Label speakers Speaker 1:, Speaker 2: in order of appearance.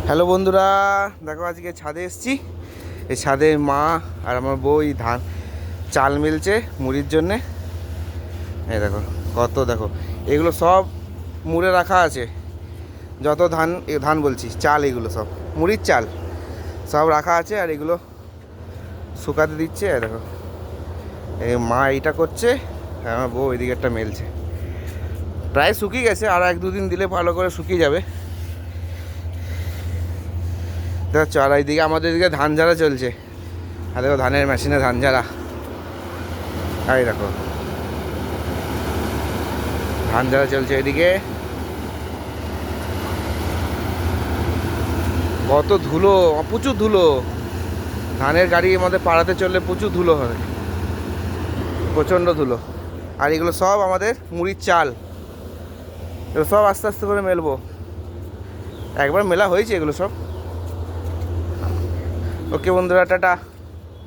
Speaker 1: Hello বন্ধুরা, দেখো আজকে ছাদে এসেছি। এই ছাদে মা আর আমার বউ ধান চাল মিলছে মুড়ির জন্যে। এই দেখো কত, দেখো এগুলো সব মুড়ে রাখা আছে। যত ধান বলছি চাল, এগুলো সব মুড়ির চাল সব রাখা আছে। আর এগুলো শুকাতে দিচ্ছে। দেখো এই মা এইটা করছে, আমার বউ এদিকে একটা মেলছে। প্রায় শুকিয়ে গেছে, আর 1-2 দিন দিলে ভালো করে শুকিয়ে যাবে। দেখো আর এইদিকে আমাদের এদিকে ধান ঝাড়া চলছে। আর দেখো ধানের মেশিনে ধান ঝাড়া। এই দেখো ধান ঝাড়া চলছে এদিকে। কত ধুলো, প্রচুর ধুলো। ধানের গাড়ি আমাদের পাড়াতে চললে প্রচুর ধুলো হবে, প্রচণ্ড ধুলো। আর এগুলো সব আমাদের মুড়ির চাল। এগুলো সব আস্তে আস্তে করে মেলবো। একবার মেলা হয়েছে এগুলো সব। ওকে বন্ধুরা, টাটা।